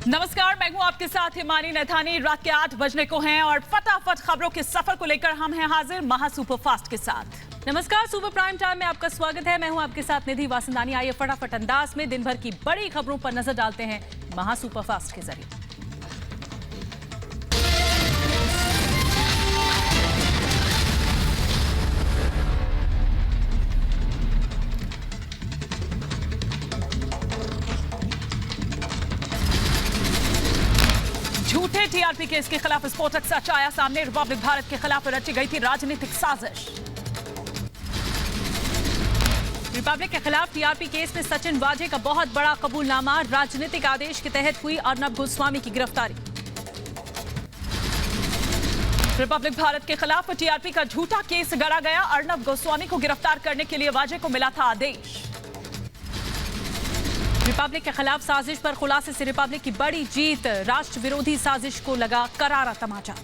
नमस्कार, मैं हूं आपके साथ हिमानी नैथानी। रात के 8 बजने को हैं और फटाफट खबरों के सफर को लेकर हम हैं हाजिर महा सुपरफास्ट के साथ। नमस्कार, सुपर प्राइम टाइम में आपका स्वागत है। मैं हूं आपके साथ निधि वासंदानी। आइए फटाफट अंदाज में दिन भर की बड़ी खबरों पर नजर डालते हैं महा सुपरफास्ट के जरिए। झूठे टीआरपी केस के खिलाफ विस्फोटक सच आया सामने। रिपब्लिक भारत के खिलाफ रची गई थी राजनीतिक साजिश। रिपब्लिक के खिलाफ टीआरपी केस में सचिन वाजे का बहुत बड़ा कबूलनामा। राजनीतिक आदेश के तहत हुई अर्नब गोस्वामी की गिरफ्तारी। रिपब्लिक भारत के खिलाफ टीआरपी का झूठा केस गढ़ा गया। अर्नब गोस्वामी को गिरफ्तार करने के लिए वाजे को मिला था आदेश। रिपब्लिक के खिलाफ साजिश पर खुलासे से रिपब्लिक की बड़ी जीत। राष्ट्र विरोधी साजिश को लगा करारा तमाचा।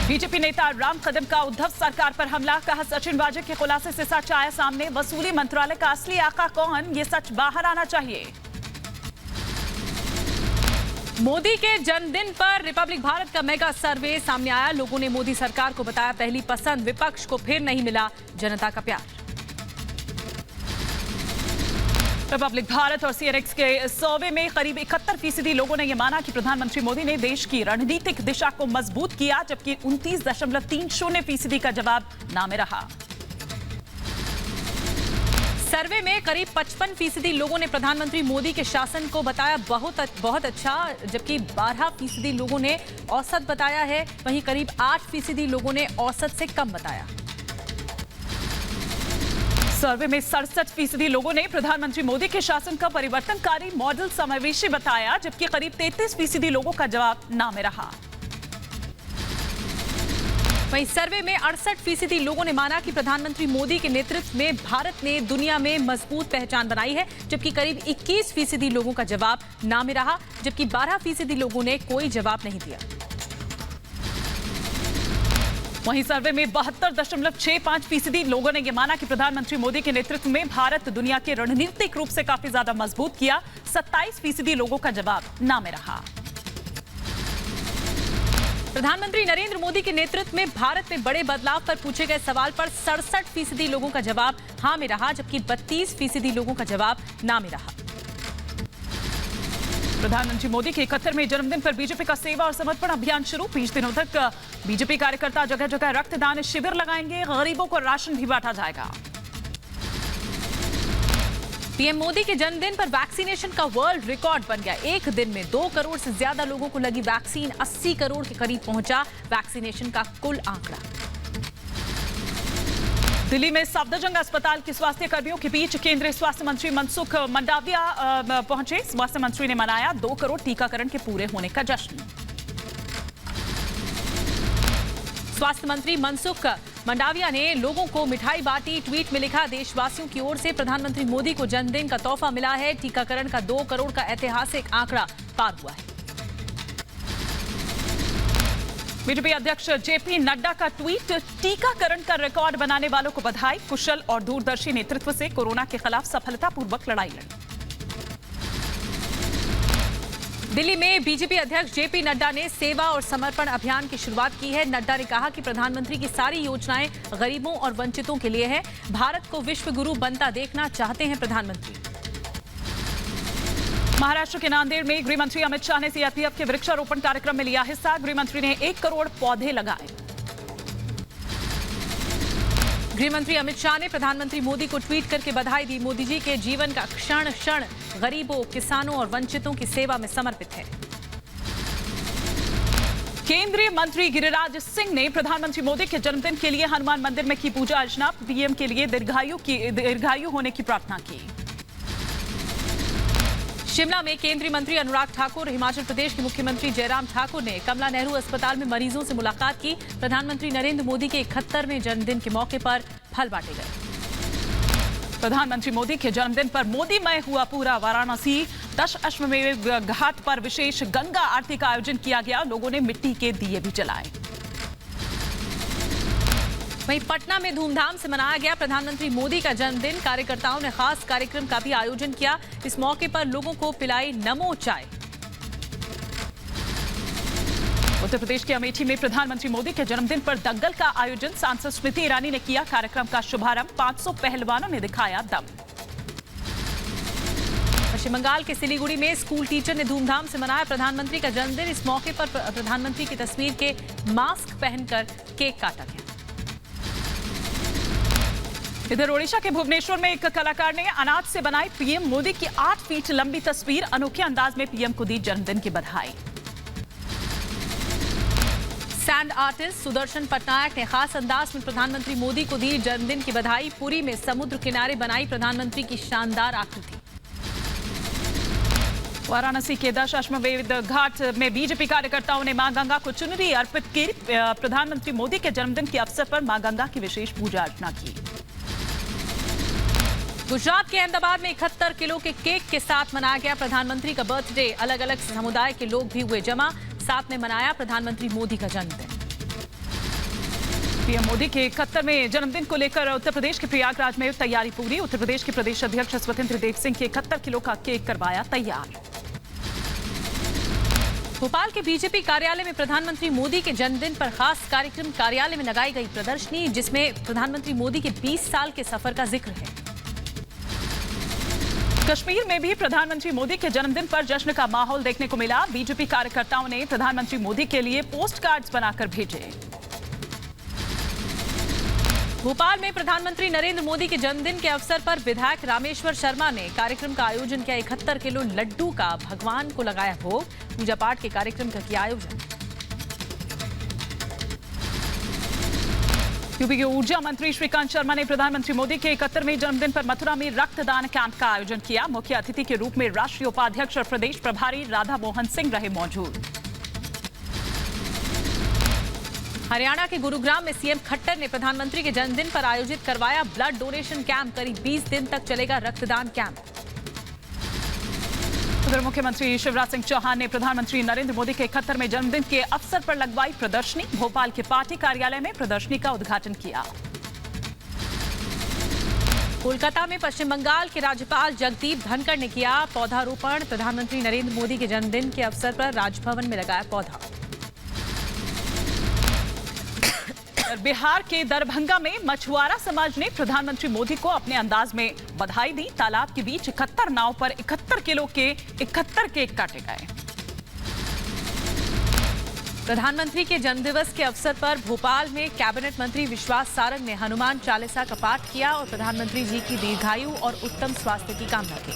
बीजेपी नेता राम कदम का उद्धव सरकार पर हमला। कहा सचिन वाजे के खुलासे से सच आया सामने। वसूली मंत्रालय का असली आका कौन, ये सच बाहर आना चाहिए। मोदी के जन्मदिन पर रिपब्लिक भारत का मेगा सर्वे सामने आया। लोगों ने मोदी सरकार को बताया पहली पसंद। विपक्ष को फिर नहीं मिला जनता का प्यार। रिपब्लिक भारत और सीएनएक्स के सर्वे में करीब 71% लोगों ने यह माना कि प्रधानमंत्री मोदी ने देश की रणनीतिक दिशा को मजबूत किया, जबकि 29.30% का जवाब ना में रहा। सर्वे में करीब 55% लोगों ने प्रधानमंत्री मोदी के शासन को बताया बहुत अच्छा, जबकि 12% लोगों ने औसत बताया है। वहीं करीब 8% लोगों ने औसत से कम बताया। सर्वे में 67% लोगों ने प्रधानमंत्री मोदी के शासन का परिवर्तनकारी मॉडल समावेशी बताया, जबकि करीब 33% लोगों का जवाब ना में रहा। वहीं सर्वे में 68% लोगों ने माना कि प्रधानमंत्री मोदी के नेतृत्व में भारत ने दुनिया में मजबूत पहचान बनाई है, जबकि करीब 21% लोगों का जवाब ना में रहा, जबकि 12% लोगों ने कोई जवाब नहीं दिया। वहीं सर्वे में 72.65% लोगों ने यह माना कि प्रधानमंत्री मोदी के नेतृत्व में भारत दुनिया के रणनीतिक रूप से काफी ज्यादा मजबूत किया। 27% लोगों का जवाब ना में रहा। प्रधानमंत्री नरेंद्र मोदी के नेतृत्व में भारत में बड़े बदलाव पर पूछे गए सवाल पर 67% लोगों का जवाब हाँ में रहा, जबकि 32% लोगों का जवाब ना में रहा। प्रधानमंत्री मोदी के 71वें जन्मदिन पर बीजेपी का सेवा और समर्पण अभियान शुरू। 20 दिनों तक बीजेपी कार्यकर्ता जगह जगह रक्तदान शिविर लगाएंगे। गरीबों को राशन भी बांटा जाएगा। पीएम मोदी के जन्मदिन पर वैक्सीनेशन का वर्ल्ड रिकॉर्ड बन गया। एक दिन में 2 करोड़ से ज्यादा लोगों को लगी वैक्सीन। 80 करोड़ के करीब पहुंचा वैक्सीनेशन का कुल आंकड़ा। दिल्ली में सफदरजंग अस्पताल के स्वास्थ्य कर्मियों के बीच केंद्रीय स्वास्थ्य मंत्री मनसुख मंडाविया पहुंचे। स्वास्थ्य मंत्री ने मनाया 2 करोड़ टीकाकरण के पूरे होने का जश्न। स्वास्थ्य मंत्री मनसुख मंडाविया ने लोगों को मिठाई बांटी। ट्वीट में लिखा, देशवासियों की ओर से प्रधानमंत्री मोदी को जन्मदिन का तोहफा मिला है। टीकाकरण का 2 करोड़ का ऐतिहासिक आंकड़ा पार हुआ है। बीजेपी अध्यक्ष जेपी नड्डा का ट्वीट, टीकाकरण का रिकॉर्ड बनाने वालों को बधाई। कुशल और दूरदर्शी नेतृत्व से कोरोना के खिलाफ सफलतापूर्वक लड़ाई लड़ी। दिल्ली में बीजेपी अध्यक्ष जेपी नड्डा ने सेवा और समर्पण अभियान की शुरुआत की है। नड्डा ने कहा कि प्रधानमंत्री की सारी योजनाएं गरीबों और वंचितों के लिए है। भारत को विश्व गुरु बनता देखना चाहते हैं प्रधानमंत्री। महाराष्ट्र के नांदेड़ में गृह मंत्री अमित शाह ने सीआरपीएफ के वृक्षारोपण कार्यक्रम में लिया हिस्सा। गृह मंत्री ने 1 करोड़ पौधे लगाए। गृह मंत्री अमित शाह ने प्रधानमंत्री मोदी को ट्वीट करके बधाई दी। मोदी जी के जीवन का क्षण क्षण गरीबों, किसानों और वंचितों की सेवा में समर्पित है। केंद्रीय मंत्री गिरिराज सिंह ने प्रधानमंत्री मोदी के जन्मदिन के लिए हनुमान मंदिर में की पूजा अर्चना। पीएम के लिए दीर्घायु होने की प्रार्थना की। शिमला में केंद्रीय मंत्री अनुराग ठाकुर, हिमाचल प्रदेश के मुख्यमंत्री जयराम ठाकुर ने कमला नेहरू अस्पताल में मरीजों से मुलाकात की। प्रधानमंत्री नरेंद्र मोदी के 71वें जन्मदिन के मौके पर फल बांटे गए। प्रधानमंत्री मोदी के जन्मदिन पर मोदीमय हुआ पूरा वाराणसी। दशाश्वमेध घाट पर विशेष गंगा आरती का आयोजन किया गया। लोगों ने मिट्टी के दिए भी जलाए। वहीं पटना में धूमधाम से मनाया गया प्रधानमंत्री मोदी का जन्मदिन। कार्यकर्ताओं ने खास कार्यक्रम का भी आयोजन किया। इस मौके पर लोगों को पिलाई नमो चाय। उत्तर प्रदेश के अमेठी में प्रधानमंत्री मोदी के जन्मदिन पर दंगल का आयोजन। सांसद स्मृति ईरानी ने किया कार्यक्रम का शुभारंभ। 500 पहलवानों ने दिखाया दम। पश्चिम बंगाल के सिलीगुड़ी में स्कूल टीचर ने धूमधाम से मनाया प्रधानमंत्री का जन्मदिन। इस मौके पर प्रधानमंत्री की तस्वीर के मास्क पहनकर केक काटा गया। इधर ओडिशा के भुवनेश्वर में एक कलाकार ने अनाज से बनाई पीएम मोदी की 8 फीट लंबी तस्वीर। अनोखे अंदाज में पीएम को दी जन्मदिन की बधाई। सैंड आर्टिस्ट सुदर्शन पटनायक ने खास अंदाज में प्रधानमंत्री मोदी को दी जन्मदिन की बधाई। पुरी में समुद्र किनारे बनाई प्रधानमंत्री की शानदार आकृति। वाराणसी के दशाश्वमेध घाट में बीजेपी कार्यकर्ताओं ने मां गंगा को चुनरी अर्पित की। प्रधानमंत्री मोदी के जन्मदिन के अवसर पर मां गंगा की विशेष पूजा अर्चना की। गुजरात के अहमदाबाद में 71 किलो के केक के साथ मनाया गया प्रधानमंत्री का बर्थडे। अलग अलग समुदाय के लोग भी हुए जमा। साथ में मनाया प्रधानमंत्री मोदी का जन्मदिन। पीएम मोदी के 71वें जन्मदिन को लेकर उत्तर प्रदेश के प्रयागराज में तैयारी पूरी। उत्तर प्रदेश के प्रदेश अध्यक्ष स्वतंत्र देव सिंह के 71 किलो का केक करवाया तैयार। भोपाल के बीजेपी कार्यालय में प्रधानमंत्री मोदी के जन्मदिन पर खास कार्यक्रम। कार्यालय में लगाई गई प्रदर्शनी जिसमें प्रधानमंत्री मोदी के 20 साल के सफर का जिक्र है। कश्मीर में भी प्रधानमंत्री मोदी के जन्मदिन पर जश्न का माहौल देखने को मिला। बीजेपी कार्यकर्ताओं ने प्रधानमंत्री मोदी के लिए पोस्ट कार्ड्स बनाकर भेजे। भोपाल में प्रधानमंत्री नरेंद्र मोदी के जन्मदिन के अवसर पर विधायक रामेश्वर शर्मा ने कार्यक्रम का आयोजन किया। 71 किलो लड्डू का भगवान को लगाया भोग। पूजा पाठ के कार्यक्रम का किया आयोजन। यूपी के ऊर्जा मंत्री श्रीकांत शर्मा ने प्रधानमंत्री मोदी के 71वें जन्मदिन पर मथुरा में रक्तदान कैंप का आयोजन किया। मुख्य अतिथि के रूप में राष्ट्रीय उपाध्यक्ष और प्रदेश प्रभारी राधा मोहन सिंह रहे मौजूद। हरियाणा के गुरुग्राम में सीएम खट्टर ने प्रधानमंत्री के जन्मदिन पर आयोजित करवाया ब्लड डोनेशन कैंप। करीब 20 दिन तक चलेगा रक्तदान कैंप। उधर मुख्यमंत्री शिवराज सिंह चौहान ने प्रधानमंत्री नरेंद्र मोदी के 71वें जन्मदिन के अवसर पर लगवाई प्रदर्शनी। भोपाल के पार्टी कार्यालय में प्रदर्शनी का उद्घाटन किया। कोलकाता में पश्चिम बंगाल के राज्यपाल जगदीप धनखड़ ने किया पौधारोपण। प्रधानमंत्री नरेंद्र मोदी के जन्मदिन के अवसर पर राजभवन में लगाया पौधा। बिहार के दरभंगा में मछुआरा समाज ने प्रधानमंत्री मोदी को अपने अंदाज में बधाई दी। तालाब के बीच 71 नाव पर 71 किलो के 71 केक काटे गए। प्रधानमंत्री के जन्मदिवस के अवसर पर भोपाल में कैबिनेट मंत्री विश्वास सारंग ने हनुमान चालीसा का पाठ किया और प्रधानमंत्री जी की दीर्घायु और उत्तम स्वास्थ्य की कामना की।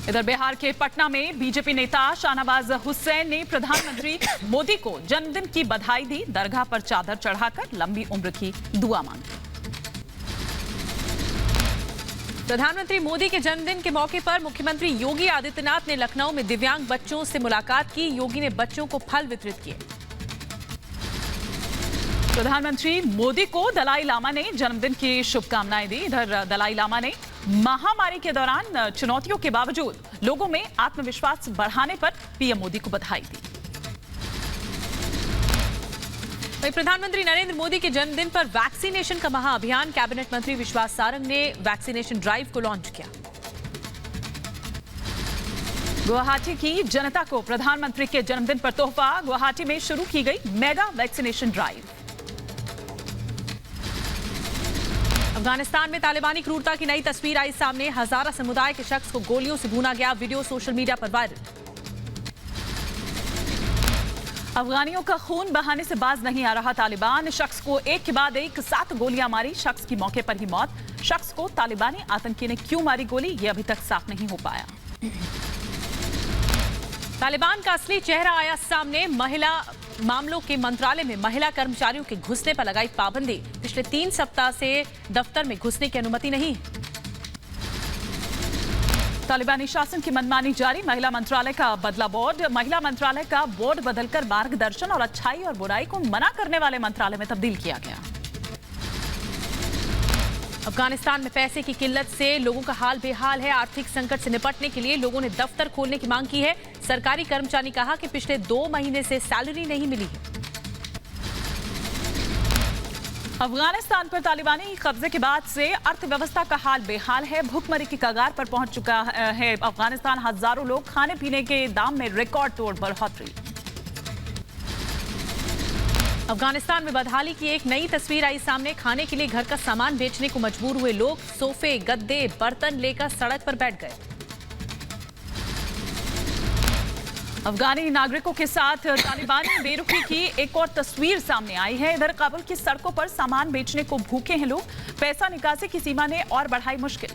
इधर बिहार के पटना में बीजेपी नेता शाहनवाज हुसैन ने प्रधानमंत्री मोदी को जन्मदिन की बधाई दी। दरगाह पर चादर चढ़ाकर लंबी उम्र की दुआ मांगी। प्रधानमंत्री मोदी के जन्मदिन के मौके पर मुख्यमंत्री योगी आदित्यनाथ ने लखनऊ में दिव्यांग बच्चों से मुलाकात की। योगी ने बच्चों को फल वितरित किए। प्रधानमंत्री मोदी को दलाई लामा ने जन्मदिन की शुभकामनाएं दी। इधर दलाई लामा ने महामारी के दौरान चुनौतियों के बावजूद लोगों में आत्मविश्वास बढ़ाने पर पीएम मोदी को बधाई दी। प्रधानमंत्री नरेंद्र मोदी के जन्मदिन पर वैक्सीनेशन का महाअभियान। कैबिनेट मंत्री विश्वास सारंग ने वैक्सीनेशन ड्राइव को लॉन्च किया। गुवाहाटी की जनता को प्रधानमंत्री के जन्मदिन पर तोहफा। गुवाहाटी में शुरू की गई मेगा वैक्सीनेशन ड्राइव। अफगानिस्तान में तालिबानी क्रूरता की नई तस्वीर आई सामने। हजारा समुदाय के शख्स को गोलियों से भूना गया। वीडियो सोशल मीडिया पर वायरल। अफगानियों का खून बहाने से बाज नहीं आ रहा तालिबान। शख्स को एक के बाद एक 7 गोलियां मारी। शख्स की मौके पर ही मौत। शख्स को तालिबानी आतंकी ने क्यों मारी गोली, यह अभी तक साफ नहीं हो पाया। तालिबान का असली चेहरा आया सामने। महिला मामलों के मंत्रालय में महिला कर्मचारियों के घुसने पर लगाई पाबंदी। पिछले 3 सप्ताह से दफ्तर में घुसने की अनुमति नहीं। तालिबानी शासन की मनमानी जारी। महिला मंत्रालय का बदला बोर्ड। महिला मंत्रालय का बोर्ड बदलकर मार्गदर्शन और अच्छाई और बुराई को मना करने वाले मंत्रालय में तब्दील किया गया। अफगानिस्तान में पैसे की किल्लत से लोगों का हाल बेहाल है। आर्थिक संकट से निपटने के लिए लोगों ने दफ्तर खोलने की मांग की है। सरकारी कर्मचारी ने कहा कि पिछले 2 महीने से सैलरी नहीं मिली है। अफगानिस्तान पर तालिबानी कब्जे के बाद से अर्थव्यवस्था का हाल बेहाल है। भुखमरी की कगार पर पहुंच चुका है अफगानिस्तान। हजारों लोग खाने पीने के दाम में रिकॉर्ड तोड़ बढ़ोतरी। अफगानिस्तान में बदहाली की एक नई तस्वीर आई सामने। खाने के लिए घर का सामान बेचने को मजबूर हुए लोग सोफे, गद्दे, बर्तन लेकर सड़क पर बैठ गए। अफगानी नागरिकों के साथ तालिबानी बेरुखी की एक और तस्वीर सामने आई है। इधर काबुल की सड़कों पर सामान बेचने को भूखे हैं लोग। पैसा निकासी की सीमा ने और बढ़ाई मुश्किल।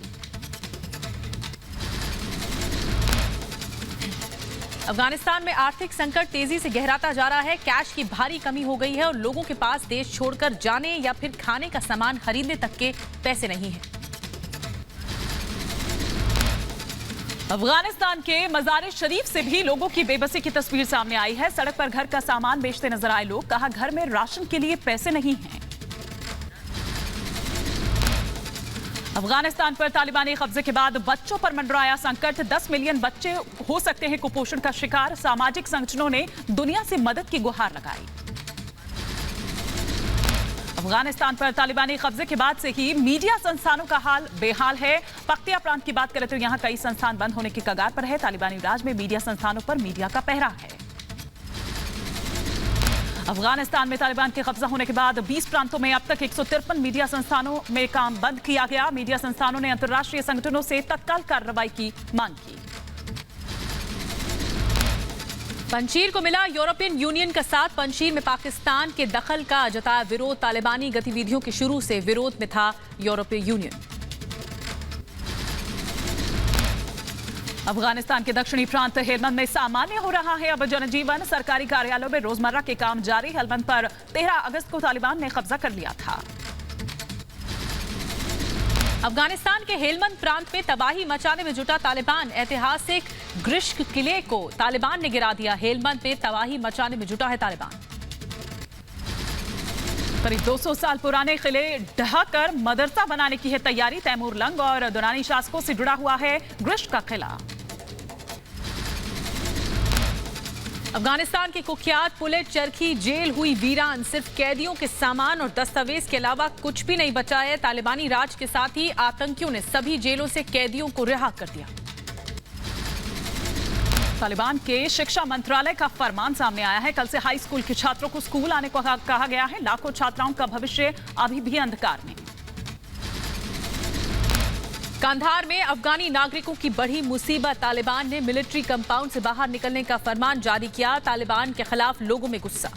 अफगानिस्तान में आर्थिक संकट तेजी से गहराता जा रहा है। कैश की भारी कमी हो गई है और लोगों के पास देश छोड़कर जाने या फिर खाने का सामान खरीदने तक के पैसे नहीं हैं। अफगानिस्तान के मज़ार शरीफ से भी लोगों की बेबसी की तस्वीर सामने आई है। सड़क पर घर का सामान बेचते नजर आए लोग। कहा, घर में राशन के लिए पैसे नहीं हैं। अफगानिस्तान पर तालिबानी कब्जे के बाद बच्चों पर मंडराया संकट। 10 मिलियन बच्चे हो सकते हैं कुपोषण का शिकार। सामाजिक संगठनों ने दुनिया से मदद की गुहार लगाई। अफगानिस्तान पर तालिबानी कब्जे के बाद से ही मीडिया संस्थानों का हाल बेहाल है। पख्तिया प्रांत की बात करें तो यहां कई संस्थान बंद होने की कगार पर है। तालिबानी राज में मीडिया संस्थानों पर मीडिया का पहरा है। अफगानिस्तान में तालिबान के कब्जा होने के बाद 20 प्रांतों में अब तक 153 मीडिया संस्थानों में काम बंद किया गया। मीडिया संस्थानों ने अंतर्राष्ट्रीय संगठनों से तत्काल कार्रवाई की मांग की। पंजीर को मिला यूरोपियन यूनियन का साथ। पंजीर में पाकिस्तान के दखल का जताया विरोध। तालिबानी गतिविधियों के शुरू से विरोध में था यूरोपीय यूनियन। अफगानिस्तान के दक्षिणी प्रांत हेलमंद में सामान्य हो रहा है अब जनजीवन। सरकारी कार्यालयों में रोजमर्रा के काम जारी। हेलमंद पर 13 अगस्त को तालिबान ने कब्जा कर लिया था। अफगानिस्तान के हेलमंद प्रांत में तबाही मचाने में जुटा तालिबान। ऐतिहासिक ग्रिश्क किले को तालिबान ने गिरा दिया। हेलमंद में तबाही मचाने में जुटा है तालिबान। करीब 200 साल पुराने किले ढहकर मदरसा बनाने की है तैयारी। तैमूर लंग और दुरानी शासकों से जुड़ा हुआ है ग्रिश्क का किला। अफगानिस्तान की कुख्यात पुलिस चरखी जेल हुई वीरान। सिर्फ कैदियों के सामान और दस्तावेज के अलावा कुछ भी नहीं बचा है। तालिबानी राज के साथ ही आतंकियों ने सभी जेलों से कैदियों को रिहा कर दिया। तालिबान के शिक्षा मंत्रालय का फरमान सामने आया है। कल से हाई स्कूल के छात्रों को स्कूल आने को कहा गया है। लाखों छात्राओं का भविष्य अभी भी अंधकार में। कंधार में अफगानी नागरिकों की बढ़ी मुसीबत। तालिबान ने मिलिट्री कंपाउंड से बाहर निकलने का फरमान जारी किया। तालिबान के खिलाफ लोगों में गुस्सा।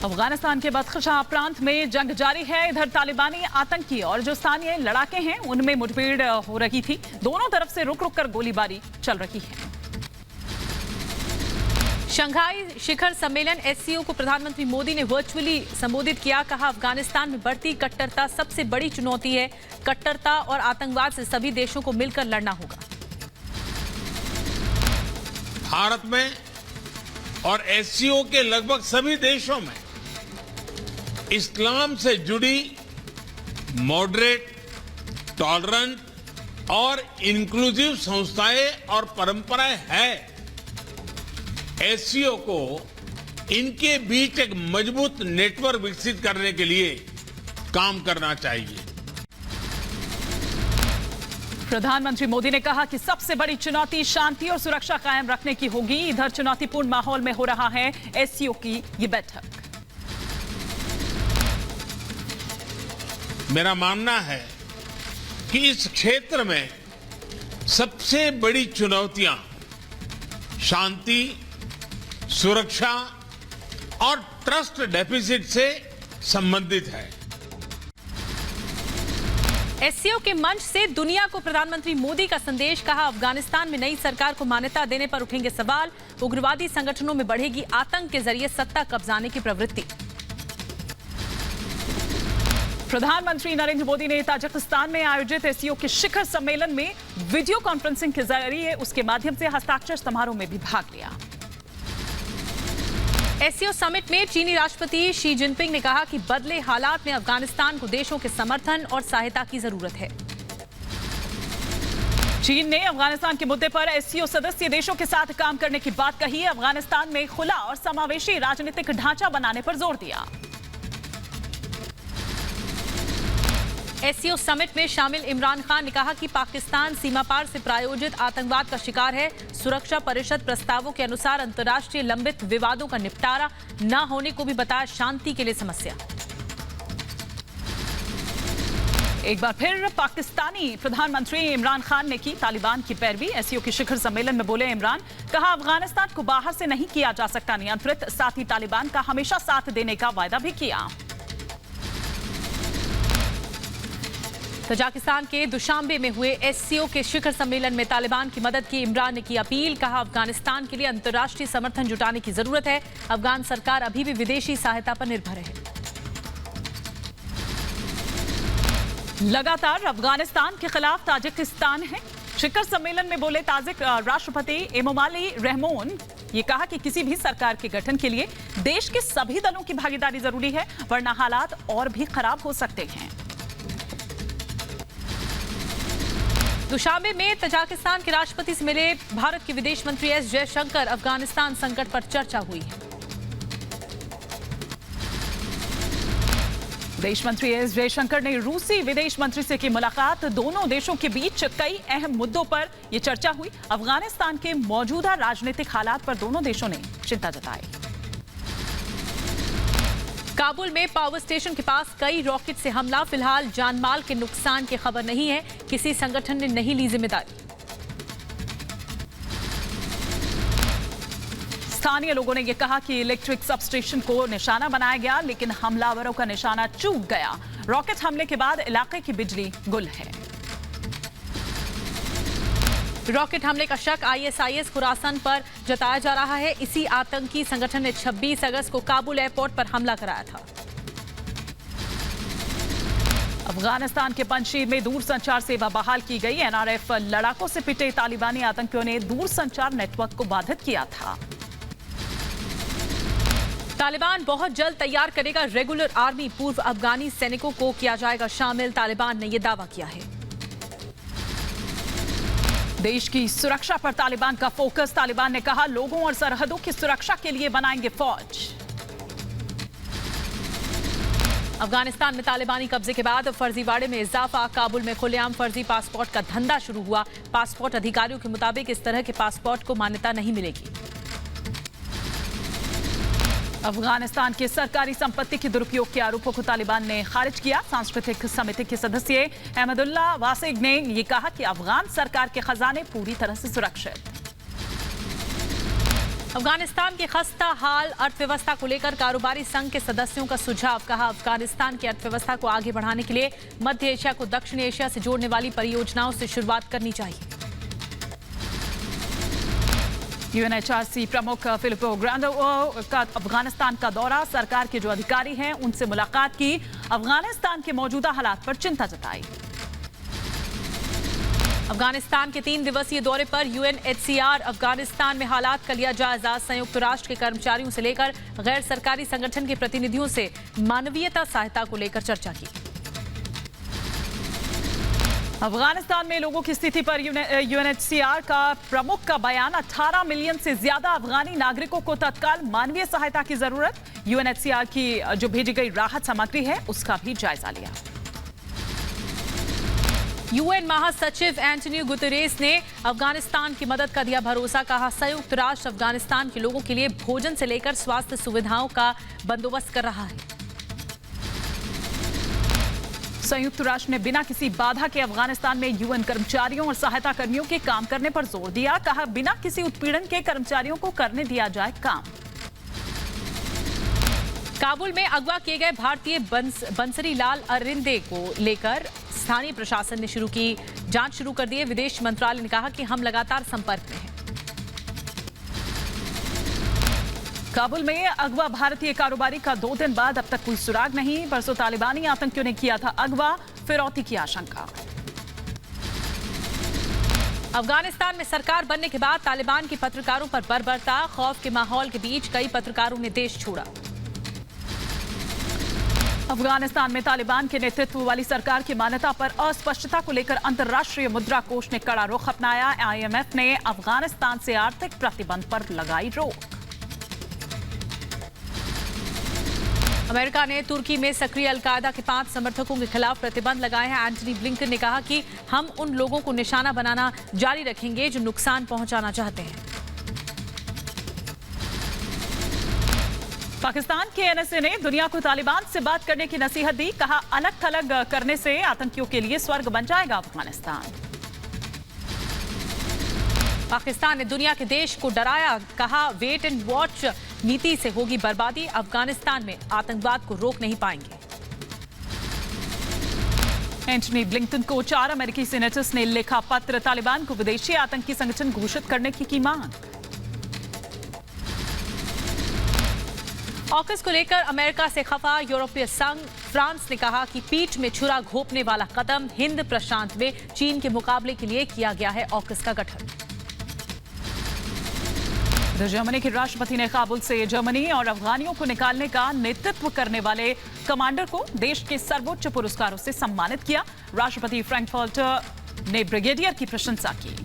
अफगानिस्तान के बदख्शां प्रांत में जंग जारी है। इधर तालिबानी आतंकी और जो स्थानीय लड़ाके हैं उनमें मुठभेड़ हो रही थी। दोनों तरफ से रुक रुक कर गोलीबारी चल रही है। शंघाई शिखर सम्मेलन एससीओ को प्रधानमंत्री मोदी ने वर्चुअली संबोधित किया। कहा, अफगानिस्तान में बढ़ती कट्टरता सबसे बड़ी चुनौती है। कट्टरता और आतंकवाद से सभी देशों को मिलकर लड़ना होगा। भारत में और एससीओ के लगभग सभी देशों में इस्लाम से जुड़ी मॉडरेट, टॉलरेंट और इंक्लूसिव संस्थाएं और परंपराएं हैं। एससीओ को इनके बीच एक मजबूत नेटवर्क विकसित करने के लिए काम करना चाहिए। प्रधानमंत्री मोदी ने कहा कि सबसे बड़ी चुनौती शांति और सुरक्षा कायम रखने की होगी। इधर चुनौतीपूर्ण माहौल में हो रहा है एससीओ की ये बैठक। मेरा मानना है कि इस क्षेत्र में सबसे बड़ी चुनौतियां शांति, सुरक्षा और ट्रस्ट डेफिसिट से संबंधित है। एससीओ के मंच से दुनिया को प्रधानमंत्री मोदी का संदेश। कहा, अफगानिस्तान में नई सरकार को मान्यता देने पर उठेंगे सवाल। उग्रवादी संगठनों में बढ़ेगी आतंक के जरिए सत्ता कब्जाने की प्रवृत्ति। प्रधानमंत्री नरेंद्र मोदी ने ताजिकिस्तान में आयोजित एससीओ के शिखर सम्मेलन में वीडियो कॉन्फ्रेंसिंग के जरिए उसके माध्यम से हस्ताक्षर समारोह में भी भाग लिया। एससीओ समिट में चीनी राष्ट्रपति शी जिनपिंग ने कहा कि बदले हालात में अफगानिस्तान को देशों के समर्थन और सहायता की जरूरत है। चीन ने अफगानिस्तान के मुद्दे पर एससीओ सदस्य देशों के साथ काम करने की बात कही। अफगानिस्तान में खुला और समावेशी राजनीतिक ढांचा बनाने पर जोर दिया। एससीओ समिट में शामिल इमरान खान ने कहा कि पाकिस्तान सीमा पार से प्रायोजित आतंकवाद का शिकार है। सुरक्षा परिषद प्रस्तावों के अनुसार अंतर्राष्ट्रीय लंबित विवादों का निपटारा न होने को भी बताया शांति के लिए समस्या। एक बार फिर पाकिस्तानी प्रधानमंत्री इमरान खान ने की तालिबान की पैरवी। एससीओ के शिखर सम्मेलन में बोले इमरान, कहा अफगानिस्तान को बाहर से नहीं किया जा सकता नियंत्रित, साथ ही तालिबान का हमेशा साथ देने का वायदा भी किया। तजाकिस्तान के दुशांबे में हुए एससीओ के शिखर सम्मेलन में तालिबान की मदद की इमरान ने की अपील। कहा अफगानिस्तान के लिए अंतर्राष्ट्रीय समर्थन जुटाने की जरूरत है। अफगान सरकार अभी भी विदेशी सहायता पर निर्भर है। लगातार अफगानिस्तान के खिलाफ ताजिकिस्तान है। शिखर सम्मेलन में बोले ताजिक राष्ट्रपति इमोमाली रहमोन, ये कहा कि किसी भी सरकार के गठन के लिए देश के सभी दलों की भागीदारी जरूरी है, वरना हालात और भी खराब हो सकते हैं। दुशांबे में तजाकिस्तान के राष्ट्रपति से मिले भारत के विदेश मंत्री एस जयशंकर। अफगानिस्तान संकट पर चर्चा हुई है। विदेश मंत्री एस जयशंकर ने रूसी विदेश मंत्री से की मुलाकात। दोनों देशों के बीच कई अहम मुद्दों पर यह चर्चा हुई। अफगानिस्तान के मौजूदा राजनीतिक हालात पर दोनों देशों ने चिंता जताई। काबुल में पावर स्टेशन के पास कई रॉकेट से हमला। फिलहाल जानमाल के नुकसान की खबर नहीं है। किसी संगठन ने नहीं ली जिम्मेदारी। स्थानीय लोगों ने यह कहा कि इलेक्ट्रिक सबस्टेशन को निशाना बनाया गया, लेकिन हमलावरों का निशाना चूक गया। रॉकेट हमले के बाद इलाके की बिजली गुल है। रॉकेट हमले का शक आईएसआईएस खुरासान पर जताया जा रहा है। इसी आतंकी संगठन ने 26 अगस्त को काबुल एयरपोर्ट पर हमला कराया था। अफगानिस्तान के पंजशीर में दूरसंचार सेवा बहाल की गई। एनआरएफ लड़ाकों से पिटे तालिबानी आतंकियों ने दूरसंचार नेटवर्क को बाधित किया था। तालिबान बहुत जल्द तैयार करेगा रेगुलर आर्मी। पूर्व अफगानी सैनिकों को किया जाएगा शामिल। तालिबान ने यह दावा किया है। देश की सुरक्षा पर तालिबान का फोकस। तालिबान ने कहा लोगों और सरहदों की सुरक्षा के लिए बनाएंगे फौज। अफगानिस्तान में तालिबानी कब्जे के बाद फर्जीवाड़े में इजाफा। काबुल में खुलेआम फर्जी पासपोर्ट का धंधा शुरू हुआ। पासपोर्ट अधिकारियों के मुताबिक इस तरह के पासपोर्ट को मान्यता नहीं मिलेगी। अफगानिस्तान के सरकारी संपत्ति के दुरुपयोग के आरोपों को तालिबान ने खारिज किया। सांस्कृतिक समिति के सदस्य अहमदुल्ला वासिग ने यह कहा कि अफगान सरकार के खजाने पूरी तरह से सुरक्षित। अफगानिस्तान की खस्ता हाल अर्थव्यवस्था को लेकर कारोबारी संघ के सदस्यों का सुझाव। कहा अफगानिस्तान की अर्थव्यवस्था को आगे बढ़ाने के लिए मध्य एशिया को दक्षिण एशिया से जोड़ने वाली परियोजनाओं से शुरुआत करनी चाहिए। यूएनएचआरसी प्रमुख फिलिपो ग्रांडो का अफगानिस्तान का दौरा। सरकार के जो अधिकारी हैं उनसे मुलाकात की। अफगानिस्तान के मौजूदा हालात पर चिंता जताई। अफगानिस्तान के 3 दिवसीय दौरे पर यूएनएचसीआर। अफगानिस्तान में हालात का लिया जायजा। संयुक्त राष्ट्र के कर्मचारियों से लेकर गैर सरकारी संगठन के प्रतिनिधियों से मानवीयता सहायता को लेकर चर्चा की। अफगानिस्तान में लोगों की स्थिति पर यूएनएचसीआर का प्रमुख का बयान। 18 मिलियन से ज्यादा अफगानी नागरिकों को तत्काल मानवीय सहायता की जरूरत। यूएनएचसीआर की जो भेजी गई राहत सामग्री है उसका भी जायजा लिया। यूएन महासचिव एंटोनियो गुतेरेस ने अफगानिस्तान की मदद का दिया भरोसा। कहा संयुक्त राष्ट्र अफगानिस्तान के लोगों के लिए भोजन से लेकर स्वास्थ्य सुविधाओं का बंदोबस्त कर रहा है। संयुक्त राष्ट्र ने बिना किसी बाधा के अफगानिस्तान में यूएन कर्मचारियों और सहायता कर्मियों के काम करने पर जोर दिया। कहा बिना किसी उत्पीड़न के कर्मचारियों को करने दिया जाए काम। काबुल में अगवा किए गए भारतीय बंसरी लाल अरिंदे को लेकर स्थानीय प्रशासन ने जांच शुरू कर दी है। विदेश मंत्रालय ने कहा कि हम लगातार संपर्क में हैं। काबुल में अगवा भारतीय कारोबारी का 2 दिन बाद अब तक कोई सुराग नहीं। परसों तालिबानी आतंकियों ने किया था अगवा, फिरौती की आशंका। अफगानिस्तान में सरकार बनने के बाद तालिबान की पत्रकारों पर बर्बरता। खौफ के माहौल के बीच कई पत्रकारों ने देश छोड़ा। अफगानिस्तान में तालिबान के नेतृत्व वाली सरकार की मान्यता पर अस्पष्टता को लेकर अंतर्राष्ट्रीय मुद्रा कोष ने कड़ा रुख अपनाया। आईएमएफ ने अफगानिस्तान से आर्थिक प्रतिबंध पर लगाई रोक। अमेरिका ने तुर्की में सक्रिय अलकायदा के 5 समर्थकों के खिलाफ प्रतिबंध लगाए हैं। एंटनी ब्लिंकन ने कहा कि हम उन लोगों को निशाना बनाना जारी रखेंगे जो नुकसान पहुंचाना चाहते हैं। पाकिस्तान के एनएसए ने दुनिया को तालिबान से बात करने की नसीहत दी। कहा, अलग थलग करने से आतंकियों के लिए स्वर्ग बन जाएगा अफगानिस्तान। पाकिस्तान ने दुनिया के देश को डराया। कहा, वेट एंड वॉच नीति से होगी बर्बादी। अफगानिस्तान में आतंकवाद को रोक नहीं पाएंगे। एंटनी ब्लिंकन को 4 अमेरिकी सीनेटर्स ने लिखा पत्र। तालिबान को विदेशी आतंकी संगठन घोषित करने की मांग। ऑकस को लेकर अमेरिका से खफा यूरोपीय संघ। फ्रांस ने कहा कि पीठ में छुरा घोंपने वाला कदम। हिंद प्रशांत में चीन के मुकाबले के लिए किया गया है ऑकस का गठन। जर्मनी के राष्ट्रपति ने काबुल से जर्मनी और अफगानियों को निकालने का नेतृत्व करने वाले कमांडर को देश के सर्वोच्च पुरस्कारों से सम्मानित किया। राष्ट्रपति फ्रैंकफर्टर ने ब्रिगेडियर की प्रशंसा की।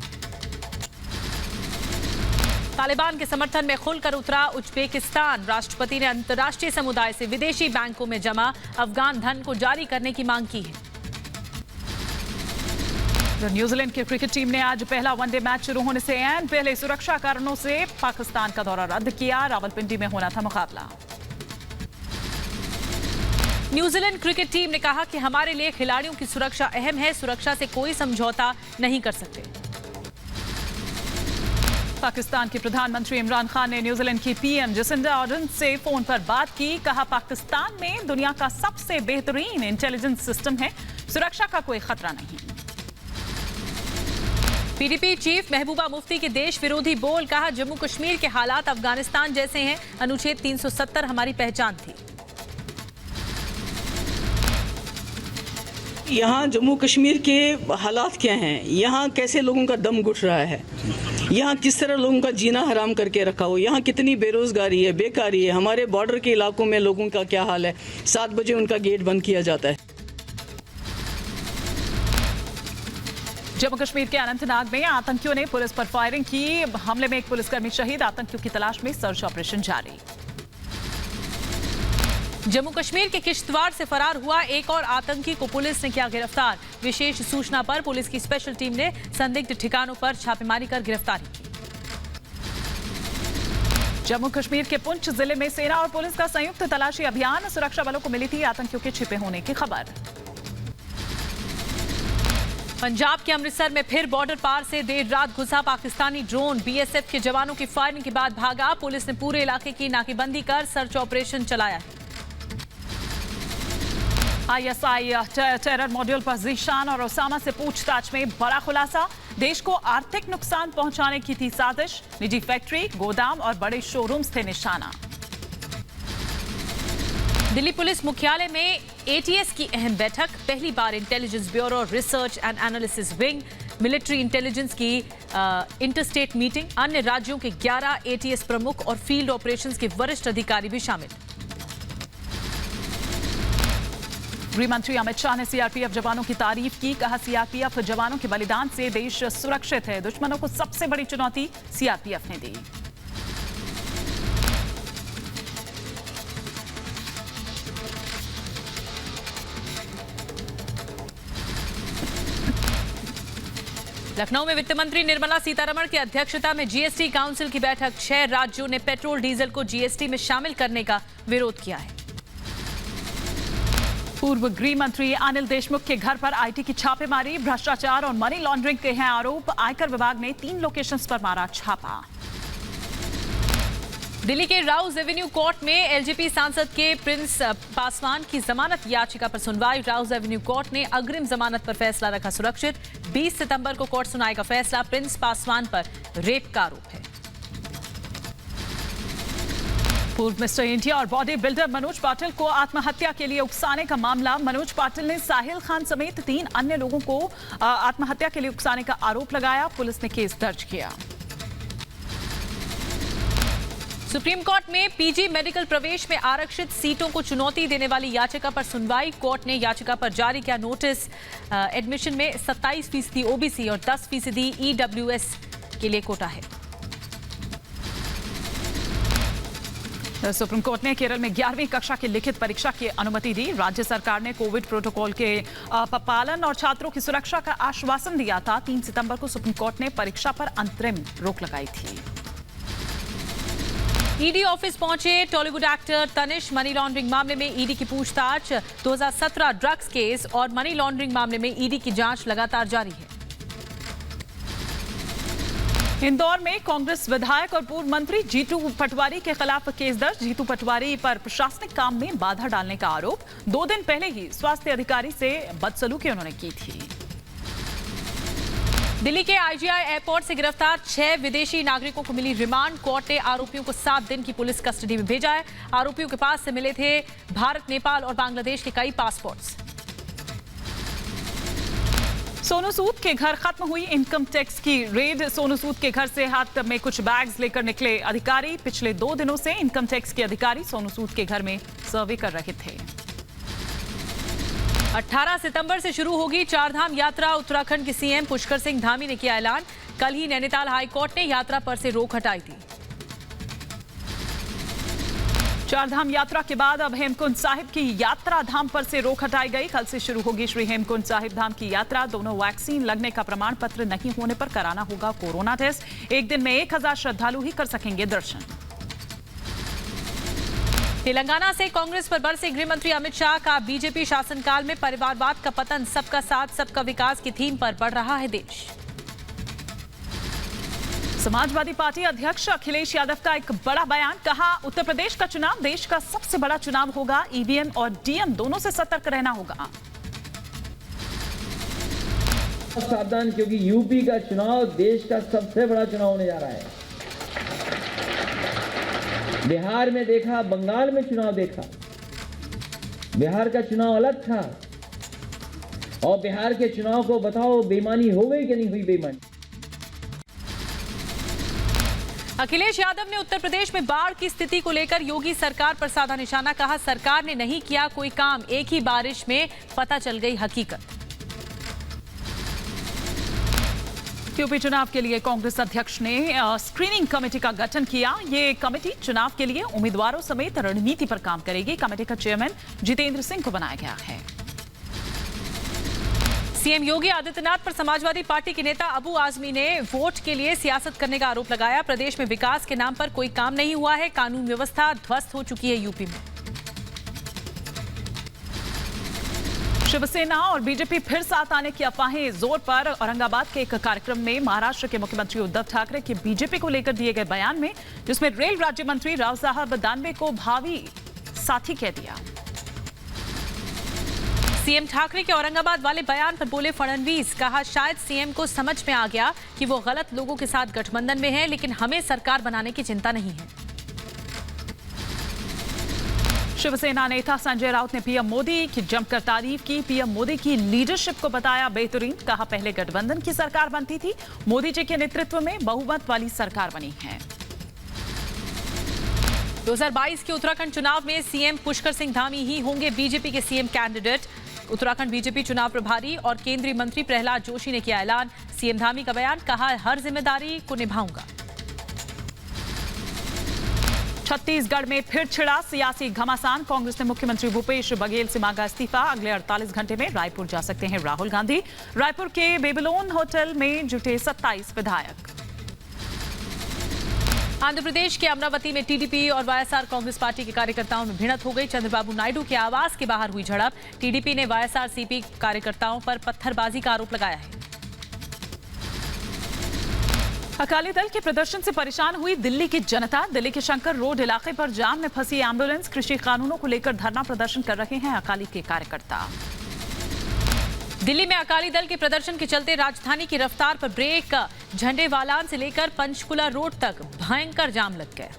तालिबान के समर्थन में खुलकर उतरा उज्बेकिस्तान। राष्ट्रपति ने अंतर्राष्ट्रीय समुदाय से विदेशी बैंकों में जमा अफगान धन को जारी करने की मांग की है। न्यूजीलैंड की क्रिकेट टीम ने आज पहला वनडे मैच शुरू होने से ऐन पहले सुरक्षा कारणों से पाकिस्तान का दौरा रद्द किया। रावलपिंडी में होना था मुकाबला। न्यूजीलैंड क्रिकेट टीम ने कहा कि हमारे लिए खिलाड़ियों की सुरक्षा अहम है। सुरक्षा से कोई समझौता नहीं कर सकते। पाकिस्तान के प्रधानमंत्री इमरान खान ने न्यूजीलैंड की पीएम जसिंडा आर्डर्न से फोन पर बात की। कहा, पाकिस्तान में दुनिया का सबसे बेहतरीन इंटेलिजेंस सिस्टम है। सुरक्षा का कोई खतरा नहीं। पीडीपी चीफ महबूबा मुफ्ती के देश विरोधी बोल। कहा, जम्मू कश्मीर के हालात अफगानिस्तान जैसे हैं। अनुच्छेद 370 हमारी पहचान थी। यहाँ जम्मू कश्मीर के हालात क्या हैं, यहाँ कैसे लोगों का दम घुट रहा है, यहाँ किस तरह लोगों का जीना हराम करके रखा हो, यहाँ कितनी बेरोजगारी है, बेकारी है, हमारे बॉर्डर के इलाकों में लोगों का क्या हाल है। 7 बजे उनका गेट बंद किया जाता है। जम्मू कश्मीर के अनंतनाग में आतंकियों ने पुलिस पर फायरिंग की। हमले में एक पुलिसकर्मी शहीद। आतंकियों की तलाश में सर्च ऑपरेशन जारी। जम्मू कश्मीर के किश्तवाड़ से फरार हुआ एक और आतंकी को पुलिस ने किया गिरफ्तार। विशेष सूचना पर पुलिस की स्पेशल टीम ने संदिग्ध ठिकानों पर छापेमारी कर गिरफ्तारी की। जम्मू कश्मीर के पुंछ जिले में सेना और पुलिस का संयुक्त तलाशी अभियान। सुरक्षा बलों को मिली थी आतंकियों के छिपे होने की खबर। पंजाब के अमृतसर में फिर बॉर्डर पार से देर रात घुसा पाकिस्तानी ड्रोन। बीएसएफ के जवानों की फायरिंग के बाद भागा। पुलिस ने पूरे इलाके की नाकेबंदी कर सर्च ऑपरेशन चलाया है। आईएसआई टेरर मॉड्यूल पर ज़ीशान और ओसामा से पूछताछ में बड़ा खुलासा। देश को आर्थिक नुकसान पहुंचाने की थी साजिश। निजी फैक्ट्री, गोदाम और बड़े शोरूम्स थे निशाना। दिल्ली पुलिस मुख्यालय में एटीएस की अहम बैठक। पहली बार Intelligence Bureau, Research and Analysis Wing, Military Intelligence की इंटरस्टेट मीटिंग। अन्य राज्यों के 11 एटीएस प्रमुख और फील्ड ऑपरेशंस के वरिष्ठ अधिकारी भी शामिल। गृह मंत्री अमित शाह ने सीआरपीएफ जवानों की तारीफ की। कहा, सीआरपीएफ जवानों के बलिदान से देश सुरक्षित है। दुश्मनों को सबसे बड़ी चुनौती सीआरपीएफ ने दी। लखनऊ में वित्त मंत्री निर्मला सीतारमण की अध्यक्षता में जीएसटी काउंसिल की बैठक। 6 राज्यों ने पेट्रोल डीजल को जीएसटी में शामिल करने का विरोध किया है। पूर्व गृह मंत्री अनिल देशमुख के घर पर आईटी की छापेमारी। भ्रष्टाचार और मनी लॉन्ड्रिंग के हैं आरोप। आयकर विभाग ने 3 लोकेशंस पर मारा छापा। दिल्ली के राउज एवेन्यू कोर्ट में एलजेपी सांसद के प्रिंस पासवान की जमानत याचिका पर सुनवाई। राउज एवेन्यू कोर्ट ने अग्रिम जमानत पर फैसला रखा सुरक्षित। 20 सितंबर को कोर्ट सुनाएगा फैसला। प्रिंस पासवान पर रेप का आरोप है। पूर्व मिस्टर इंडिया और बॉडी बिल्डर मनोज पाटिल को आत्महत्या के लिए उकसाने का मामला। मनोज पाटिल ने साहिल खान समेत 3 अन्य लोगों को आत्महत्या के लिए उकसाने का आरोप लगाया। पुलिस ने केस दर्ज किया। सुप्रीम कोर्ट में पीजी मेडिकल प्रवेश में आरक्षित सीटों को चुनौती देने वाली याचिका पर सुनवाई। कोर्ट ने याचिका पर जारी किया नोटिस। एडमिशन में 27% ओबीसी और 10% ईडब्ल्यूएस के लिए कोटा है। सुप्रीम कोर्ट ने केरल में 11वीं कक्षा की लिखित परीक्षा की अनुमति दी। राज्य सरकार ने कोविड प्रोटोकॉल के पालन और छात्रों की सुरक्षा का आश्वासन दिया था। 3 सितंबर को सुप्रीम कोर्ट ने परीक्षा पर अंतरिम रोक लगाई थी। ईडी ऑफिस पहुंचे Tollywood actor Tanish. Money laundering मामले में ईडी की पूछताछ। 2017 ड्रग्स केस और मनी लॉन्ड्रिंग मामले में ईडी की जांच लगातार जारी है। इंदौर में कांग्रेस विधायक और पूर्व मंत्री जीतू पटवारी के खिलाफ केस दर्ज। जीतू पटवारी पर प्रशासनिक काम में बाधा डालने का आरोप। 2 दिन पहले ही स्वास्थ्य अधिकारी से बदसलूकी उन्होंने की थी। दिल्ली के आईजीआई एयरपोर्ट से गिरफ्तार 6 विदेशी नागरिकों को मिली रिमांड। कोर्ट ने आरोपियों को 7 दिन की पुलिस कस्टडी में भेजा है। आरोपियों के पास से मिले थे भारत, नेपाल और बांग्लादेश के कई पासपोर्ट्स। सोनू सूद के घर खत्म हुई इनकम टैक्स की रेड। सोनू सूद के घर से हाथ में कुछ बैग्स लेकर निकले अधिकारी। पिछले 2 दिनों से इनकम टैक्स के अधिकारी सोनू सूद के घर में सर्वे कर रहे थे। 18 सितंबर से शुरू होगी चारधाम यात्रा। उत्तराखंड के सीएम पुष्कर सिंह धामी ने किया ऐलान। कल ही नैनीताल हाई कोर्ट ने यात्रा पर से रोक हटाई थी। चारधाम यात्रा के बाद अब हेमकुंड साहिब की यात्रा धाम पर से रोक हटाई गई। कल से शुरू होगी श्री हेमकुंड साहिब धाम की यात्रा। दोनों वैक्सीन लगने का प्रमाण पत्र नहीं होने पर कराना होगा कोरोना टेस्ट। एक दिन में 1000 श्रद्धालु ही कर सकेंगे दर्शन। तेलंगाना से कांग्रेस पर बरसे गृह मंत्री अमित शाह का। बीजेपी शासनकाल में परिवारवाद का पतन, सबका साथ सबका विकास की थीम पर बढ़ रहा है देश। समाजवादी पार्टी अध्यक्ष अखिलेश यादव का एक बड़ा बयान। कहा, उत्तर प्रदेश का चुनाव देश का सबसे बड़ा चुनाव होगा। ईवीएम और डीएम दोनों से सतर्क रहना होगा। सावधान, क्योंकि यूपी का चुनाव देश का सबसे बड़ा चुनाव होने जा रहा है। बिहार में देखा, बंगाल में चुनाव देखा। बिहार का चुनाव अलग था और बिहार के चुनाव को बताओ बेईमानी हो गई कि नहीं हुई बेईमानी। अखिलेश यादव ने उत्तर प्रदेश में बाढ़ की स्थिति को लेकर योगी सरकार पर साधा निशाना। कहा, सरकार ने नहीं किया कोई काम, एक ही बारिश में पता चल गई हकीकत। यूपी चुनाव के लिए कांग्रेस अध्यक्ष ने स्क्रीनिंग कमेटी का गठन किया। ये कमेटी चुनाव के लिए उम्मीदवारों समेत रणनीति पर काम करेगी। कमेटी का चेयरमैन जितेंद्र सिंह को बनाया गया है। सीएम योगी आदित्यनाथ पर समाजवादी पार्टी के नेता अबू आजमी ने वोट के लिए सियासत करने का आरोप लगाया। प्रदेश में विकास के नाम पर कोई काम नहीं हुआ है। कानून व्यवस्था ध्वस्त हो चुकी है यूपी में। शिवसेना और बीजेपी फिर साथ आने की अफवाहें जोर पर। औरंगाबाद के एक कार्यक्रम में महाराष्ट्र के मुख्यमंत्री उद्धव ठाकरे के बीजेपी को लेकर दिए गए बयान में, जिसमें रेल राज्य मंत्री राव साहब दानवे को भावी साथी कह दिया। सीएम ठाकरे के औरंगाबाद वाले बयान पर बोले फडणवीस। कहा, शायद सीएम को समझ में आ गया कि वो गलत लोगों के साथ गठबंधन में है, लेकिन हमें सरकार बनाने की चिंता नहीं है। शिवसेना नेता संजय राउत ने पीएम मोदी की जमकर तारीफ की। पीएम मोदी की लीडरशिप को बताया बेहतरीन। कहा, पहले गठबंधन की सरकार बनती थी, मोदी जी के नेतृत्व में बहुमत वाली सरकार बनी है। 2022 के उत्तराखंड चुनाव में सीएम पुष्कर सिंह धामी ही होंगे बीजेपी के सीएम कैंडिडेट। उत्तराखंड बीजेपी चुनाव प्रभारी और केंद्रीय मंत्री प्रहलाद जोशी ने किया ऐलान। सीएम धामी का बयान। कहा, हर जिम्मेदारी को निभाऊंगा। छत्तीसगढ़ में फिर छिड़ा सियासी घमासान। कांग्रेस ने मुख्यमंत्री भूपेश बघेल से मांगा इस्तीफा। अगले 48 घंटे में रायपुर जा सकते हैं राहुल गांधी। रायपुर के बेबीलोन होटल में जुटे 27 विधायक। आंध्र प्रदेश के अमरावती में टीडीपी और वाईएसआर कांग्रेस पार्टी के कार्यकर्ताओं में भिड़ंत हो गई। चंद्रबाबू नायडू के आवास के बाहर हुई झड़प। टीडीपी ने वाईएसआरसीपी कार्यकर्ताओं पर पत्थरबाजी का आरोप लगाया है। अकाली दल के प्रदर्शन से परेशान हुई दिल्ली की जनता। दिल्ली के शंकर रोड इलाके पर जाम में फंसी एम्बुलेंस। कृषि कानूनों को लेकर धरना प्रदर्शन कर रहे हैं अकाली के कार्यकर्ता। दिल्ली में अकाली दल के प्रदर्शन के चलते राजधानी की रफ्तार पर ब्रेक। झंडेवालान से लेकर पंचकुला रोड तक भयंकर जाम लग गया।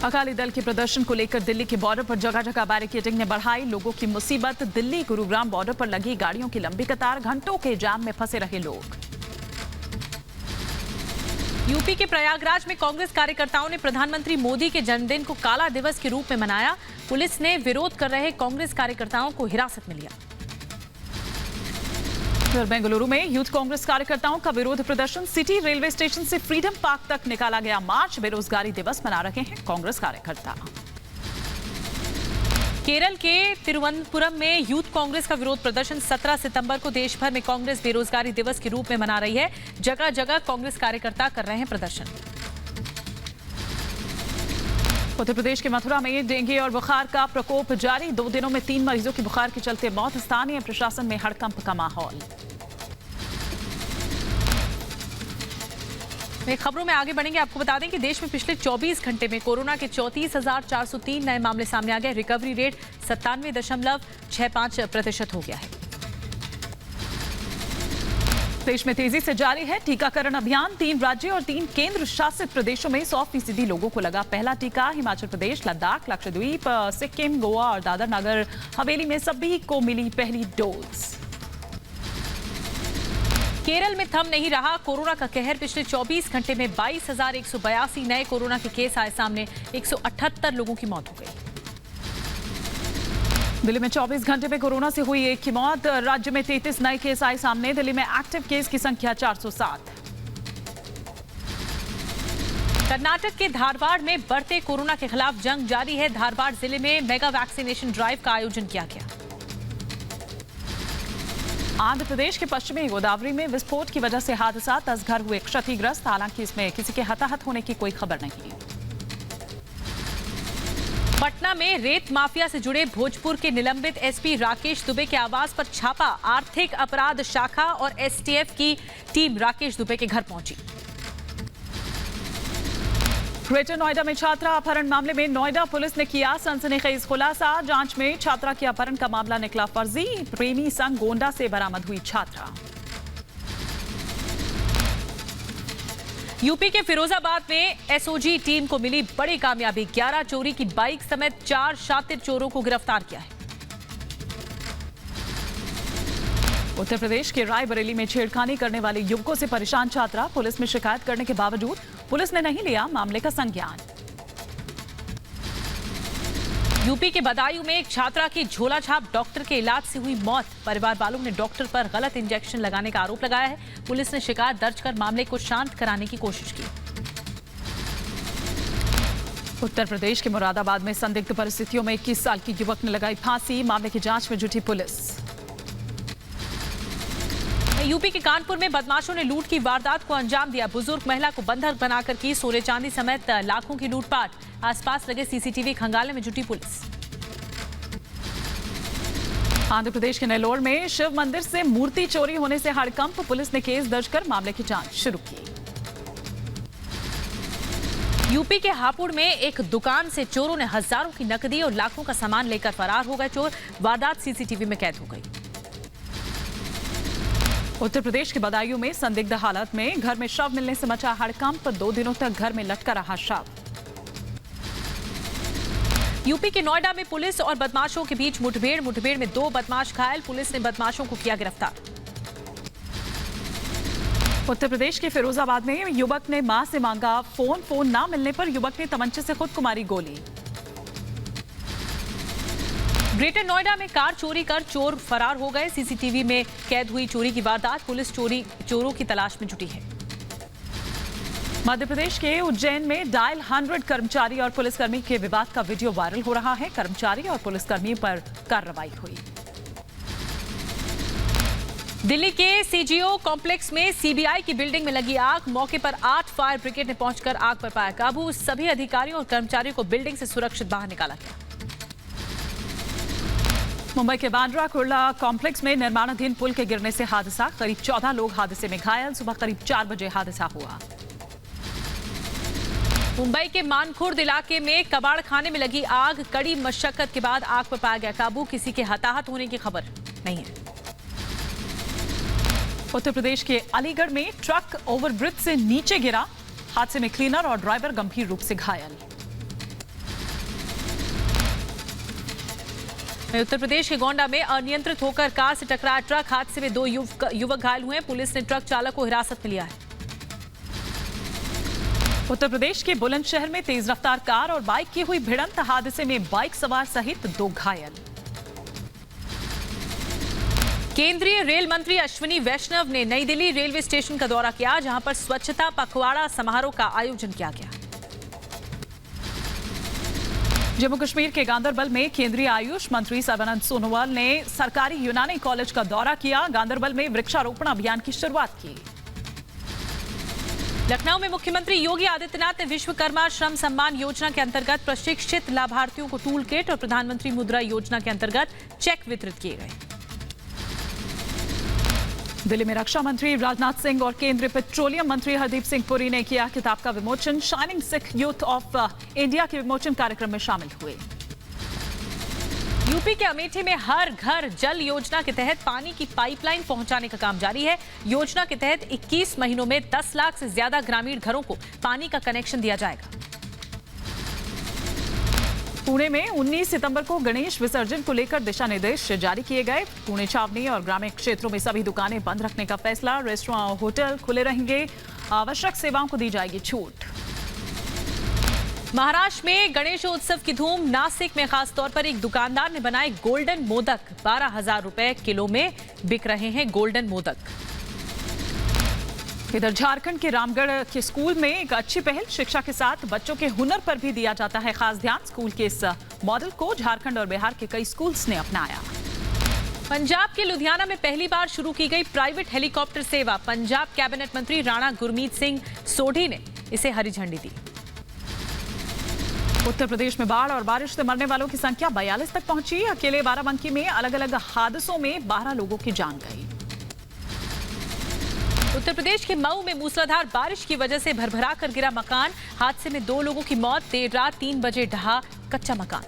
अकाली दल के प्रदर्शन को लेकर दिल्ली के बॉर्डर पर जगह जगह बैरिकेडिंग ने बढ़ाई लोगों की मुसीबत। दिल्ली गुरुग्राम बॉर्डर पर लगी गाड़ियों की लंबी कतार। घंटों के जाम में फंसे रहे लोग। यूपी के प्रयागराज में कांग्रेस कार्यकर्ताओं ने प्रधानमंत्री मोदी के जन्मदिन को काला दिवस के रूप में मनाया। पुलिस ने विरोध कर रहे कांग्रेस कार्यकर्ताओं को हिरासत में लिया। फिर बेंगलुरु में यूथ कांग्रेस कार्यकर्ताओं का विरोध प्रदर्शन। सिटी रेलवे स्टेशन से फ्रीडम पार्क तक निकाला गया मार्च। बेरोजगारी दिवस मना रहे हैं कांग्रेस कार्यकर्ता। केरल के तिरुवनंतपुरम में यूथ कांग्रेस का विरोध प्रदर्शन 17 सितंबर को देश भर में कांग्रेस बेरोजगारी दिवस के रूप में मना रही है। जगह जगह कांग्रेस कार्यकर्ता कर रहे हैं प्रदर्शन। उत्तर प्रदेश के मथुरा में डेंगू और बुखार का प्रकोप जारी। 2 दिनों में 3 मरीजों की बुखार के चलते मौत। स्थानीय प्रशासन में हड़कंप का माहौल। खबरों में आगे बढ़ेंगे। आपको बता दें कि देश में पिछले 24 घंटे में कोरोना के 34,403 नए मामले सामने आ गए। रिकवरी रेट 97.65% हो गया है। देश में तेजी से जारी है टीकाकरण अभियान। 3 राज्य और 3 केंद्र शासित प्रदेशों में 100% लोगों को लगा पहला टीका। हिमाचल प्रदेश, लद्दाख, लक्षद्वीप, सिक्किम, गोवा और दादर नगर हवेली में सभी को मिली पहली डोज। केरल में थम नहीं रहा कोरोना का कहर। पिछले 24 घंटे में 22,182 नए कोरोना के केस आए सामने। 178 लोगों की मौत हो गई। दिल्ली में 24 घंटे में कोरोना से हुई एक की मौत। राज्य में 33 नए केस आए सामने। दिल्ली में एक्टिव केस की संख्या 407। कर्नाटक के धारवाड़ में बढ़ते कोरोना के खिलाफ जंग जारी है। धारवाड़ जिले में मेगा वैक्सीनेशन ड्राइव का आयोजन किया गया। आंध्र प्रदेश के पश्चिमी गोदावरी में विस्फोट की वजह से हादसा। 10 घर हुए क्षतिग्रस्त। हालांकि इसमें किसी के हताहत होने की कोई खबर नहीं। पटना में रेत माफिया से जुड़े भोजपुर के निलंबित एसपी राकेश दुबे के आवास पर छापा। आर्थिक अपराध शाखा और एसटीएफ की टीम राकेश दुबे के घर पहुंची। ग्रेटर नोएडा में छात्रा अपहरण मामले में नोएडा पुलिस ने किया सनसनीखेज खुलासा। जांच में छात्रा के अपहरण का मामला निकला फर्जी। प्रेमी संग गोंडा से बरामद हुई छात्रा। यूपी के फिरोजाबाद में एसओजी टीम को मिली बड़ी कामयाबी। 11 चोरी की बाइक समेत 4 शातिर चोरों को गिरफ्तार किया है। उत्तर प्रदेश के रायबरेली में छेड़खानी करने वाले युवकों से परेशान छात्रा। पुलिस में शिकायत करने के बावजूद पुलिस ने नहीं लिया मामले का संज्ञान। यूपी के बदायूं में एक छात्रा की झोला छाप डॉक्टर के इलाज से हुई मौत। परिवार वालों ने डॉक्टर पर गलत इंजेक्शन लगाने का आरोप लगाया है। पुलिस ने शिकायत दर्ज कर मामले को शांत कराने की कोशिश की। उत्तर प्रदेश के मुरादाबाद में संदिग्ध परिस्थितियों में 21 साल की युवक ने लगाई फांसी। मामले की जांच में जुटी पुलिस। यूपी के कानपुर में बदमाशों ने लूट की वारदात को अंजाम दिया। बुजुर्ग महिला को बंधक बनाकर की सोने चांदी समेत लाखों की लूटपाट। आसपास लगे सीसीटीवी खंगालने में जुटी पुलिस। आंध्र प्रदेश के नेल्लोर में शिव मंदिर से मूर्ति चोरी होने से हड़कंप। पुलिस ने केस दर्ज कर मामले की जांच शुरू की। यूपी के हापुड़ में एक दुकान से चोरों ने हजारों की नकदी और लाखों का सामान लेकर फरार हो गए चोर। वारदात सीसीटीवी में कैद हो गई। उत्तर प्रदेश के बदायूं में संदिग्ध हालत में घर में शव मिलने से मचा हड़कंप। 2 दिनों तक घर में लटका रहा शव। यूपी के नोएडा में पुलिस और बदमाशों के बीच मुठभेड़ में 2 बदमाश घायल। पुलिस ने बदमाशों को किया गिरफ्तार। उत्तर प्रदेश के फिरोजाबाद में युवक ने मां से मांगा फोन ना मिलने पर युवक ने तमंचे से खुद को मारी गोली। ग्रेटर नोएडा में कार चोरी कर चोर फरार हो गए। सीसीटीवी में कैद हुई चोरी की वारदात। पुलिस चोरों की तलाश में जुटी है। मध्य प्रदेश के उज्जैन में डायल 100 कर्मचारी और पुलिसकर्मी के विवाद का वीडियो वायरल हो रहा है। कर्मचारी और पुलिसकर्मी पर कार्रवाई हुई। दिल्ली के सीजीओ कॉम्प्लेक्स में सीबीआई की बिल्डिंग में लगी आग। मौके पर 8 फायर ब्रिगेड ने पहुंचकर आग पर पाया काबू। सभी अधिकारियों और कर्मचारियों को बिल्डिंग से सुरक्षित बाहर निकाला गया। मुंबई के बांद्रा कुर्ला कॉम्प्लेक्स में निर्माणाधीन पुल के गिरने से हादसा। करीब 14 लोग हादसे में घायल। सुबह करीब 4 बजे हादसा हुआ। मुंबई के मानखुर्द इलाके में कबाड़ खाने में लगी आग। कड़ी मशक्कत के बाद आग पर पाया गया काबू। किसी के हताहत होने की खबर नहीं है। उत्तर प्रदेश के अलीगढ़ में ट्रक ओवरब्रिज से नीचे गिरा। हादसे में क्लीनर और ड्राइवर गंभीर रूप से घायल। उत्तर प्रदेश के गोंडा में अनियंत्रित होकर कार से टकराया ट्रक। हादसे में 2 युवक घायल हुए। पुलिस ने ट्रक चालक को हिरासत में लिया है। उत्तर प्रदेश के बुलंदशहर में तेज रफ्तार कार और बाइक की हुई भिड़ंत, हादसे में बाइक सवार सहित 2 घायल। केंद्रीय रेल मंत्री अश्विनी वैष्णव ने नई दिल्ली रेलवे स्टेशन का दौरा किया, जहां पर स्वच्छता पखवाड़ा समारोह का आयोजन किया गया। जम्मू कश्मीर के गांदरबल में केंद्रीय आयुष मंत्री सर्बानंद सोनोवाल ने सरकारी यूनानी कॉलेज का दौरा किया। गांदरबल में वृक्षारोपण अभियान की शुरुआत की। लखनऊ में मुख्यमंत्री योगी आदित्यनाथ ने विश्वकर्मा श्रम सम्मान योजना के अंतर्गत प्रशिक्षित लाभार्थियों को टूल किट और प्रधानमंत्री मुद्रा योजना के अंतर्गत चेक वितरित किए गए। दिल्ली में रक्षा मंत्री राजनाथ सिंह और केंद्रीय पेट्रोलियम मंत्री हरदीप सिंह पुरी ने किया किताब का विमोचन। Shining Sikh youth of India के विमोचन कार्यक्रम में शामिल हुए। यूपी के अमेठी में हर घर जल योजना के तहत पानी की पाइपलाइन पहुंचाने का काम जारी है। योजना के तहत 21 महीनों में 10 लाख से ज्यादा ग्रामीण घरों को पानी का कनेक्शन दिया जाएगा। पुणे में 19 सितंबर को गणेश विसर्जन को लेकर दिशा निर्देश जारी किए गए। पुणे छावनी और ग्रामीण क्षेत्रों में सभी दुकानें बंद रखने का फैसला। रेस्टोरेंट और होटल खुले रहेंगे। आवश्यक सेवाओं को दी जाएगी छूट। महाराष्ट्र में गणेशोत्सव की धूम। नासिक में खास तौर पर एक दुकानदार ने बनाए गोल्डन मोदक। 12,000 रुपए किलो में बिक रहे हैं गोल्डन मोदक। इधर झारखंड के रामगढ़ के स्कूल में एक अच्छी पहल। शिक्षा के साथ बच्चों के हुनर पर भी दिया जाता है खास ध्यान। स्कूल के इस मॉडल को झारखंड और बिहार के कई स्कूल्स ने अपनाया। पंजाब के लुधियाना में पहली बार शुरू की गई प्राइवेट हेलीकॉप्टर सेवा। पंजाब कैबिनेट मंत्री राणा गुरमीत सिंह सोढ़ी ने इसे हरी झंडी दी। उत्तर प्रदेश में बाढ़ और बारिश से मरने वालों की संख्या 42 तक पहुंची। अकेले बाराबंकी में अलग अलग हादसों में 12 लोगों की जान गई। उत्तर प्रदेश के मऊ में मूसलाधार बारिश की वजह से भरभरा कर गिरा मकान। हादसे में 2 लोगों की मौत। देर रात 3 बजे ढहा कच्चा मकान।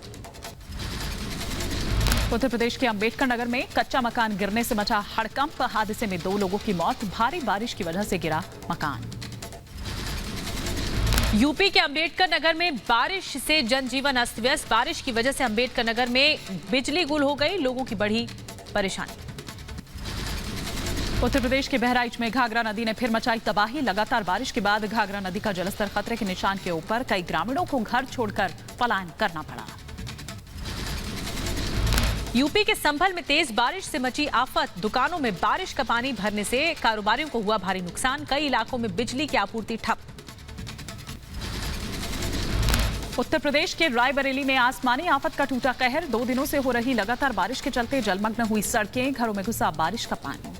उत्तर प्रदेश के अंबेडकर नगर में कच्चा मकान गिरने से मचा हड़कंप। हादसे में 2 लोगों की मौत। भारी बारिश की वजह से गिरा मकान। यूपी के अंबेडकर नगर में बारिश से जनजीवन अस्त व्यस्त। बारिश की वजह से अंबेडकर नगर में बिजली गुल हो गई। लोगों की बढ़ी परेशानी। उत्तर प्रदेश के बहराइच में घाघरा नदी ने फिर मचाई तबाही। लगातार बारिश के बाद घाघरा नदी का जलस्तर खतरे के निशान के ऊपर। कई ग्रामीणों को घर छोड़कर पलायन करना पड़ा। यूपी के संभल में तेज बारिश से मची आफत। दुकानों में बारिश का पानी भरने से कारोबारियों को हुआ भारी नुकसान। कई इलाकों में बिजली की आपूर्ति ठप। उत्तर प्रदेश के रायबरेली में आसमानी आफत का टूटा कहर। 2 दिनों से हो रही लगातार बारिश के चलते जलमग्न हुई सड़कें। घरों में घुसा बारिश का पानी।